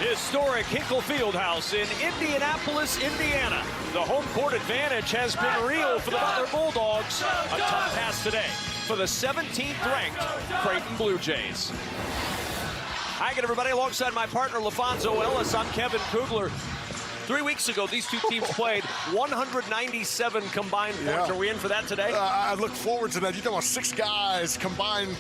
Historic Hinkle Fieldhouse in Indianapolis, Indiana. The home court advantage has been real for the Butler Bulldogs. A tough task today for the 17th ranked Creighton Bluejays. Hi again, everybody. Alongside my partner, LaFonso Ellis, I'm Kevin Kugler. 3 weeks ago, these two teams played 197 combined points. Are we in for that today? I look forward to that. You're talking about 6 guys combined,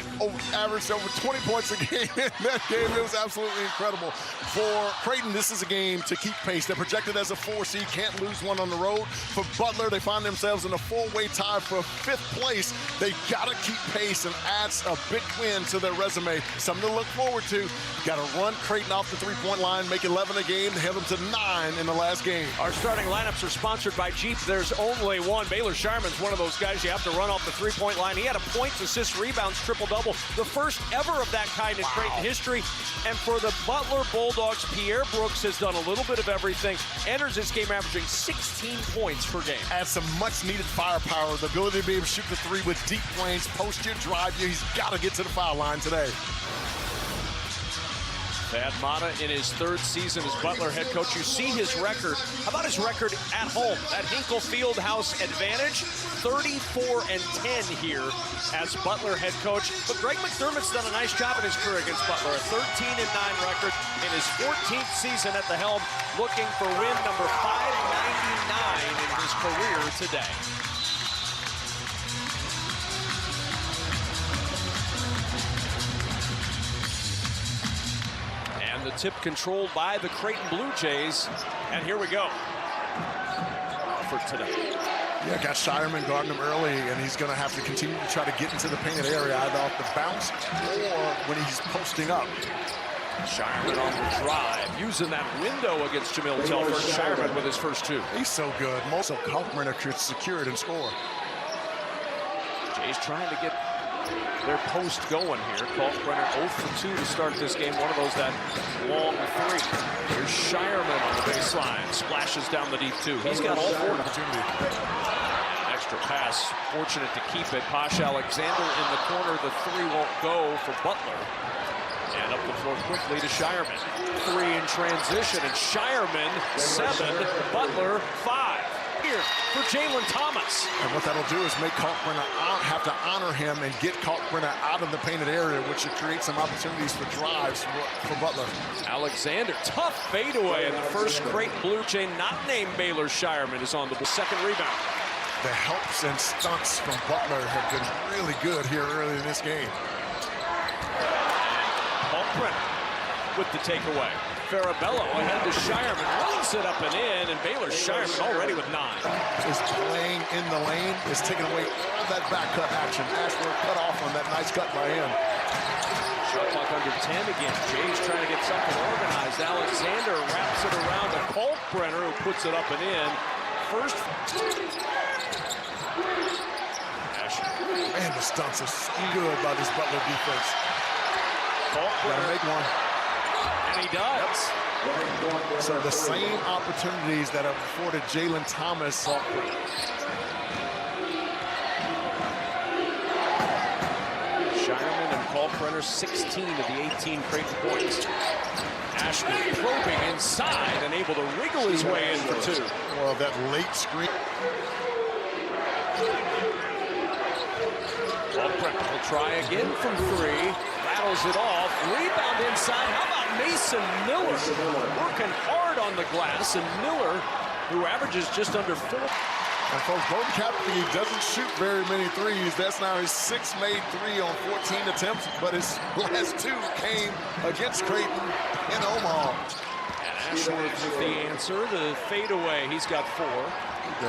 averaged over 20 points a game in that game. It was absolutely incredible. For Creighton, this is a game to keep pace. They're projected as a 4 seed, can't lose one on the road. For Butler, they find themselves in a 4-way tie for 5th place. They gotta keep pace and adds a big win to their resume. Something to look forward to. Gotta run Creighton off the 3-point line, make 11 a game, held them to 9 in the last game. Our starting lineups are sponsored by Jeep. There's only one. Baylor Shireman's one of those guys you have to run off the 3-point line. He had a points, assists, rebounds, triple-double. The first ever of that kind in Creighton history. And for the Butler Bulldogs, Pierre Brooks has done a little bit of everything. Enters this game averaging 16 points per game. Adds some much-needed firepower, the ability to be able to shoot the 3 with deep range, post you, drive you. He's got to get to the foul line today. Thad Matta in his 3rd season as Butler head coach. You see his record. How about his record at home? That Hinkle Fieldhouse advantage, 34-10 here as Butler head coach. But Greg McDermott's done a nice job in his career against Butler. A 13-9 record in his 14th season at the helm, looking for win number 599 in his career today. The tip controlled by the Creighton Bluejays. And here we go for today. Yeah, got Shireman guarding him early, and he's going to have to continue to try to get into the painted area, either off the bounce or when he's posting up. Shireman on the drive, using that window against Jamil Telford. Shireman with his first 2. He's so good. Most of Kalkbrenner could secure it and score. Jay's trying to get their post going here. Kalkbrenner 0 for 2 to start this game. One of those that long 3. Here's Shireman on the baseline. Splashes down the deep 2. He's got all 4 opportunity. Extra pass. Fortunate to keep it. Posh Alexander in the corner. The 3 won't go for Butler. And up the floor quickly to Shireman. 3 in transition. And Shireman 7. Butler 5. Here for Jalen Thomas. And what that'll do is make Kalkbrenner have to honor him and get Kalkbrenner out of the painted area, which will create some opportunities for drives for Butler. Alexander, tough fadeaway, and the first Creighton Blue Jay not named Baylor Shireman is on the 2nd rebound. The helps and stunts from Butler have been really good here early in this game. Kalkbrenner with the takeaway. Farabello ahead to Shireman, runs it up and in, and Baylor Shireman already with 9. Is playing in the lane, is taking away all that back cut action. Ashworth cut off on that nice cut by him. Shot clock under 10 again. Jay's trying to get something organized. Alexander wraps it around to Kalkbrenner, who puts it up and in. First. Man, the stunts are so good by this Butler defense. Kalkbrenner make one. And he does. So the same opportunities that have afforded Jalen Thomas. Shireman and Kalkbrenner, 16 of the 18 Creighton points. Ashworth probing inside and able to wriggle his way in for 2. Well, that late screen. Kalkbrenner will try again from 3. Rattles it off. Rebound inside. How about Mason Miller working hard on the glass, and Miller, who averages just under 4. And folks, Bowden Cappy doesn't shoot very many threes. That's now his 6th made 3 on 14 attempts, but his last 2 came against Creighton in Omaha. And Ashworth with the answer, the fadeaway. He's got 4.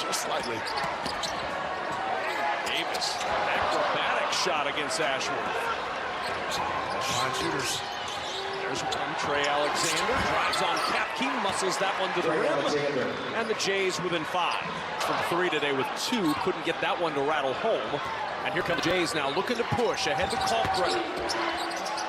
Just slightly. Davis, acrobatic shot against Ashworth. Fine shooters. There's one. Trey Alexander drives on Kapke, muscles that one to the rim. And the Jays within 5. From 3 today with 2. Couldn't get that one to rattle home. And here come the Jays now looking to push ahead to Kalkbrenner.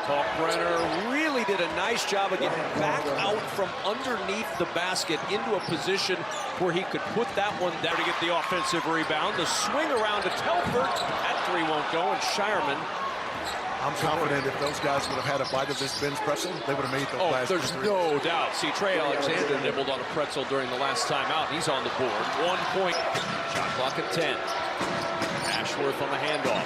Kalkbrenner really did a nice job of getting back out from underneath the basket into a position where he could put that one down to get the offensive rebound. The swing around to Telford. That 3 won't go, and Shireman I'm confident if those guys would have had a bite of this bench pretzel, they would have made the last there's three. no doubt. See, Trey Alexander nibbled on a pretzel during the last time out. He's on the board. 1 point. Shot clock at 10. Ashworth on the handoff.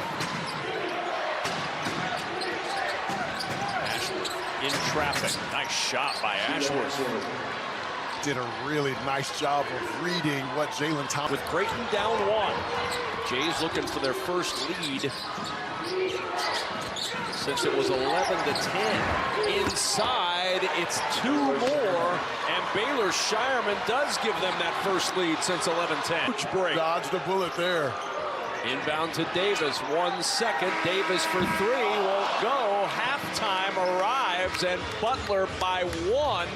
Ashworth in traffic. Nice shot by Ashworth. Did a really nice job of reading what Jalen Thomas. With Creighton down 1. Jays looking for their first lead since it was 11-10. Inside, it's 2 more, and Baylor Shireman does give them that first lead since 11-10. Huge break. Dodged the bullet there. Inbound to Davis, 1 second. Davis for 3, won't go. Halftime arrives, and Butler by 1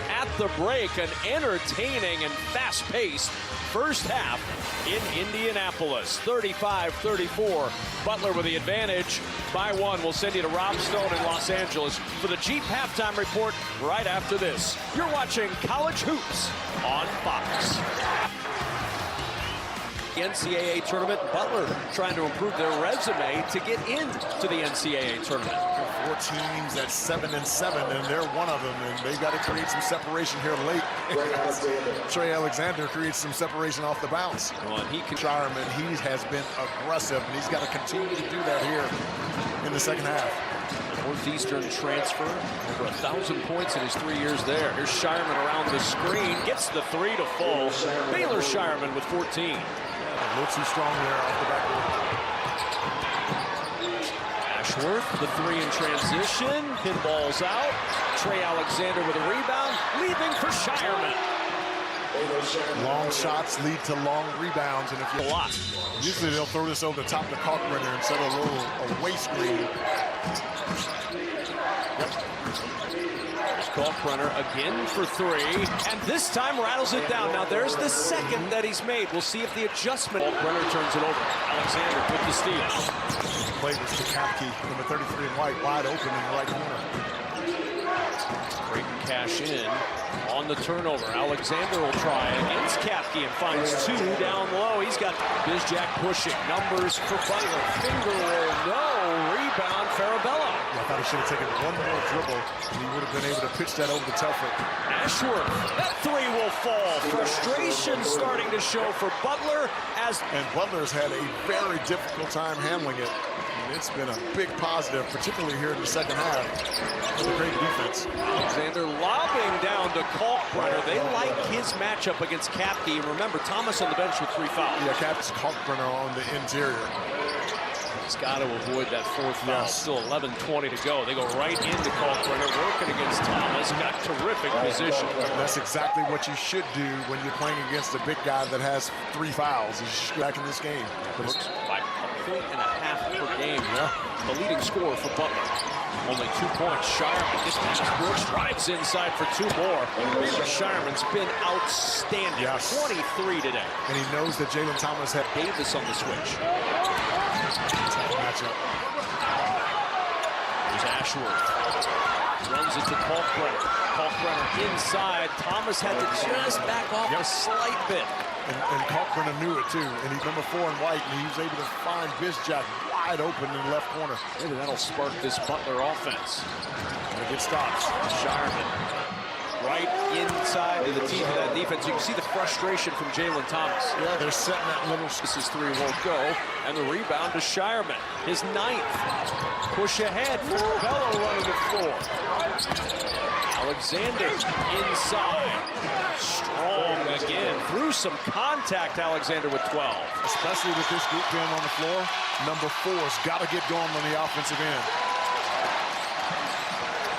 at the break. An entertaining and fast-paced first half in Indianapolis. 35-34. Butler with the advantage by 1. We'll send you to Rob Stone in Los Angeles for the Jeep halftime report right after this. You're watching College Hoops on Fox. The NCAA tournament, Butler trying to improve their resume to get into the NCAA tournament. 4 teams at 7-7, and they're one of them, and they've got to create some separation here late. Trey Alexander creates some separation off the bounce. Well, and he can. Shireman, he has been aggressive, and he's got to continue to do that here in the second half. Northeastern transfer, over 1,000 points in his 3 years there. Here's Shireman around the screen, gets the 3 to fall. Baylor Shireman with 14. A little too strong there off the backboard. Ashworth, the 3 in transition, pinballs out. Trey Alexander with a rebound, leaving for Shireman. Long shots lead to long rebounds, and if you usually they'll throw this over the top of the cork runner instead of a waist screen. Kalkbrenner again for 3, and this time rattles it down. Now there's the second that he's made. We'll see if the adjustment. Kalkbrenner turns it over. Alexander with the steal. Play was to Kapke, number 33 in white, wide open in the right corner. Creighton cash in on the turnover. Alexander will try against Kapke and finds 2 down low. He's got Bizjack pushing. Numbers for Butler. Finger roll, no. Rebound, Farabello. I thought he should have taken 1 more dribble, and he would have been able to pitch that over the Telford. Ashworth, that 3 will fall. Frustration starting to show for Butler as. And Butler's had a very difficult time handling it. And it's been a big positive, particularly here in the second half. It's a great defense. Alexander lobbing down to Kalkbrenner. They like his matchup against Kapke. Remember, Thomas on the bench with 3 fouls. Yeah, Kapke's Kalkbrenner on the interior. He's got to avoid that 4th foul. Yes. Still 11:20 to go. They go right into Kalkbrenner, working against Thomas. Got terrific position. That's exactly what you should do when you're playing against a big guy that has 3 fouls. You should back in this game. Brooks by 1.5 per game. Yeah. The leading scorer for Butler. Only 2 points. Shireman gets past Brooks, drives inside for 2 more. Baylor Shireman's been outstanding. Yes. 23 today. And he knows that Jalen Thomas had Davis on the switch. matchup. There's Ashworth. Runs it to Kalkbrenner. Kalkbrenner inside. Thomas had to just back off a slight bit. And Kalkbrenner knew it too. And he's number 4 in white, and he was able to find Bizjack wide open in the left corner. Maybe that'll spark this Butler offense. And it gets stops. Shireman right inside to the teeth of that defense. You can see the frustration from Jalen Thomas. Yeah, they're setting that little. This is 3 won't go. And the rebound to Shireman. His 9th. Push ahead. Farabello running the floor. Alexander inside. Strong again. Through some contact, Alexander with 12. Especially with this group being on the floor, number 4's got to get going on the offensive end.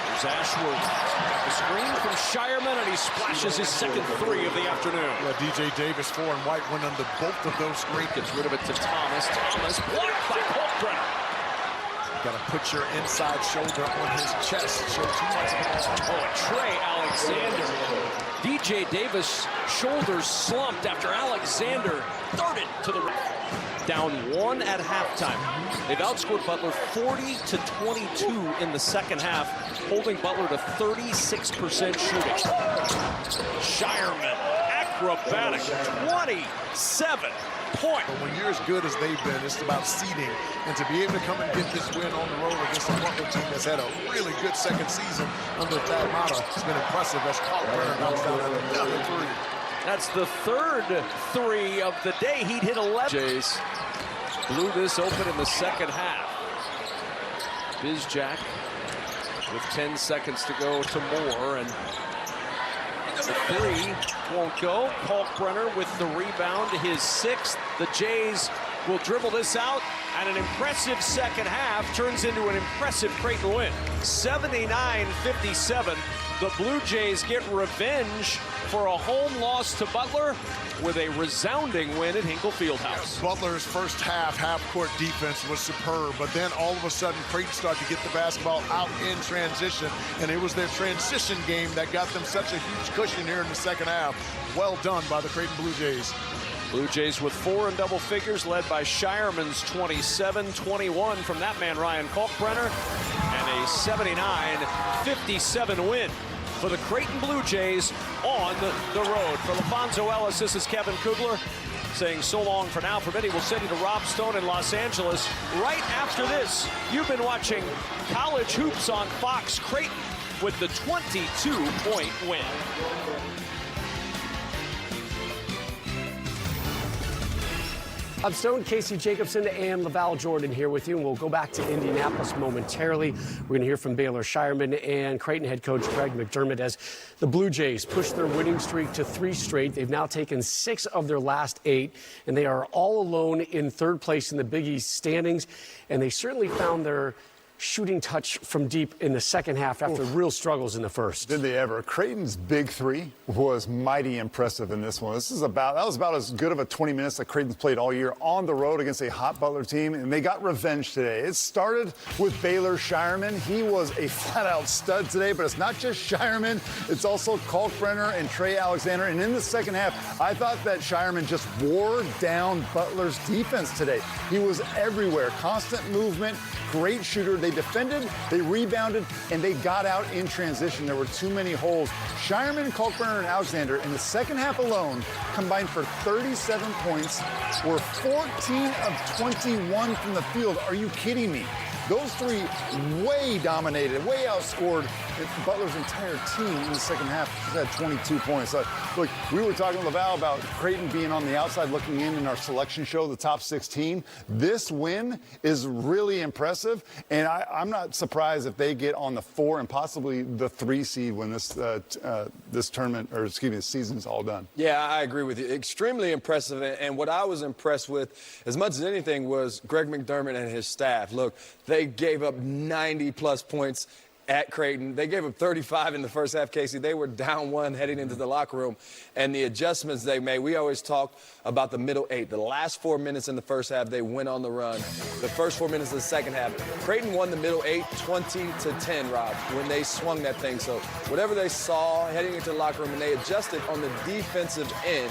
There's Ashworth. The screen from Shireman, and he splashes his second 3 of the afternoon. Yeah, DJ Davis, 4 in white, went under both of those screens. Gets rid of it to Thomas. Thomas blocked by Kalkbrenner. Got to put your inside shoulder on his chest. Show too much. Oh, and Trey Alexander. DJ Davis' shoulders slumped after Alexander darted to the right. Down 1 at halftime. They've outscored Butler 40-22 in the second half, holding Butler to 36% shooting. Shireman acrobatic 27 point. But when you're as good as they've been, it's about seeding. And to be able to come and get this win on the road against a Butler team that's had a really good second season under Thad Matta, it's been impressive as Butler knocks down another three. That's the third three of the day. He'd hit 11. Jays blew this open in the second half. Bizjack with 10 seconds to go to Moore, and the three won't go. Kalkbrenner with the rebound, his sixth. The Jays will dribble this out, and an impressive second half turns into an impressive Creighton win. 79-57. The Blue Jays get revenge for a home loss to Butler with a resounding win at Hinkle Fieldhouse. Butler's first half-court defense was superb, but then all of a sudden Creighton started to get the basketball out in transition, and it was their transition game that got them such a huge cushion here in the second half. Well done by the Creighton Blue Jays. Blue Jays with 4 in double figures, led by Shireman's 27-21 from that man Ryan Kalkbrenner, and a 79-57 win for the Creighton Blue Jays on the road. For LaFonso Ellis, this is Kevin Kugler saying so long for now. For many, we'll send you to Rob Stone in Los Angeles. Right after this, you've been watching College Hoops on Fox. Creighton with the 22-point win. I'm Stone, Casey Jacobson, and Laval Jordan here with you, and we'll go back to Indianapolis momentarily. We're going to hear from Baylor Shireman and Creighton head coach Greg McDermott as the Blue Jays push their winning streak to 3 straight. They've now taken 6 of their last 8, and they are all alone in 3rd place in the Big East standings, and they certainly found their shooting touch from deep in the second half after real struggles in the first. Did they ever? Creighton's big 3 was mighty impressive in this one. That was about as good of a 20 minutes that Creighton's played all year on the road against a hot Butler team, and they got revenge today. It started with Baylor Shireman. He was a flat-out stud today, but it's not just Shireman. It's also Kalkbrenner and Trey Alexander. And in the second half, I thought that Shireman just wore down Butler's defense today. He was everywhere. Constant movement, great shooter. They defended, they rebounded, and they got out in transition. There were too many holes. Shireman, Kalkbrenner, and Alexander in the second half alone combined for 37 points, were 14 of 21 from the field. Are you kidding me? Those 3 way dominated, way outscored Butler's entire team in the second half. He had 22 points. Look, we were talking to Laval about Creighton being on the outside looking in our selection show, the top 16. This win is really impressive, and I'm not surprised if they get on the 4 and possibly the 3 seed when this tournament, or excuse me, the season's all done. Yeah, I agree with you. Extremely impressive, and what I was impressed with, as much as anything, was Greg McDermott and his staff. Look, they gave up 90-plus points at Creighton. They gave up 35 in the first half, Casey. They were down 1 heading into the locker room. And the adjustments they made, we always talk about the middle 8. The last 4 minutes in the first half, they went on the run. The first 4 minutes of the second half, Creighton won the middle 8, 20-10, Rob, when they swung that thing. So whatever they saw heading into the locker room, and they adjusted on the defensive end,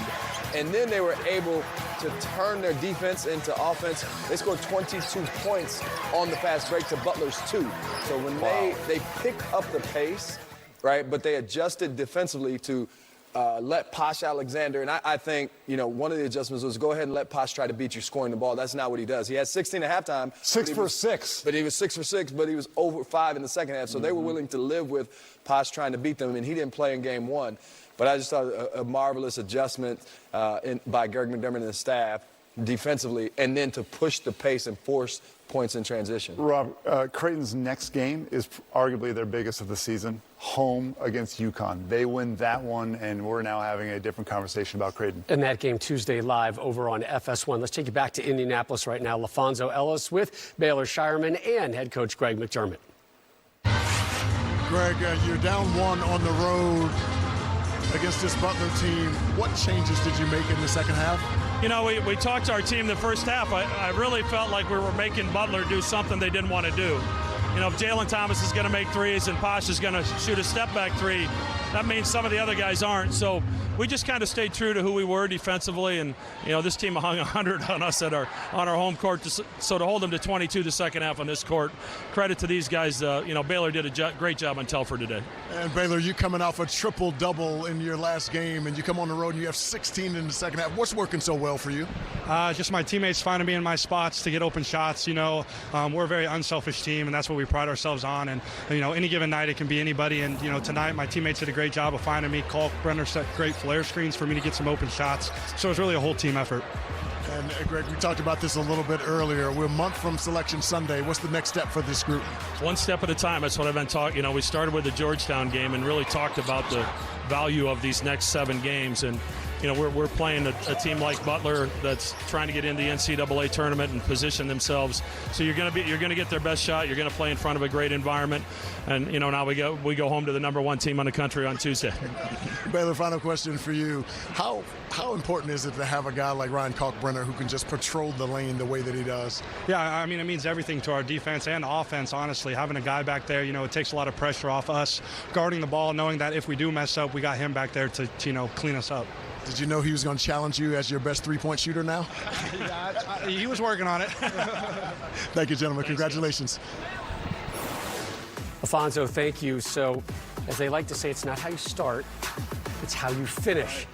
and then they were able to turn their defense into offense. They scored 22 points on the fast break to Butler's 2. So when they picked up the pace, right, but they adjusted defensively to let Posh Alexander, and I think, one of the adjustments was go ahead and let Posh try to beat you scoring the ball. That's not what he does. He had 16 at halftime. 6 for 6. But he was 6 for 6, but he was over 5 in the second half. So they were willing to live with Posh trying to beat them, and he didn't play in game 1. But I just thought a marvelous adjustment by Greg McDermott and the staff defensively, and then to push the pace and force points in transition. Rob, Creighton's next game is arguably their biggest of the season, home against UConn. They win that one, and we're now having a different conversation about Creighton. And that game Tuesday live over on FS1. Let's take you back to Indianapolis right now. LaFonso Ellis with Baylor Shireman and head coach Greg McDermott. Greg, you're down 1 on the road against this Butler team. What changes did you make in the second half? We talked to our team the first half. I really felt like we were making Butler do something they didn't want to do. You know, if Jalen Thomas is going to make threes and Posh is going to shoot a step-back three, that means some of the other guys aren't. So we just kind of stayed true to who we were defensively, and you know, this team hung 100 on us on our home court. So to hold them to 22 the second half on this court, credit to these guys. You know, Baylor did a great job on Telford today. And Baylor, you coming off a triple-double in your last game, and you come on the road and you have 16 in the second half. What's working so well for you? Just my teammates finding me in my spots to get open shots. You know, we're a very unselfish team, and that's what we pride ourselves on. And you know, any given night it can be anybody. And you know, tonight my teammates did a great job of finding me. Brenner set great flare screens for me to get some open shots. So it's really a whole team effort. And Greg, we talked about this a little bit earlier. We're a month from Selection Sunday. What's the next step for this group? One step at a time. That's what I've been talking. You know, we started with the Georgetown game and really talked about the value of these next 7 games. And you know, we're playing a team like Butler that's trying to get into the NCAA tournament and position themselves. So you're going to get their best shot. You're going to play in front of a great environment. And you know, now we go home to the #1 team in the country on Tuesday. Baylor, final question for you: How important is it to have a guy like Ryan Kalkbrenner who can just patrol the lane the way that he does? Yeah, I mean, it means everything to our defense and offense, honestly. Having a guy back there, you know, it takes a lot of pressure off us guarding the ball, knowing that if we do mess up, we got him back there to you know, clean us up. Did you know he was going to challenge you as your best three-point shooter now? Yeah, he was working on it. Thank you, gentlemen. Congratulations. Alfonso, thank you. So, as they like to say, it's not how you start, it's how you finish.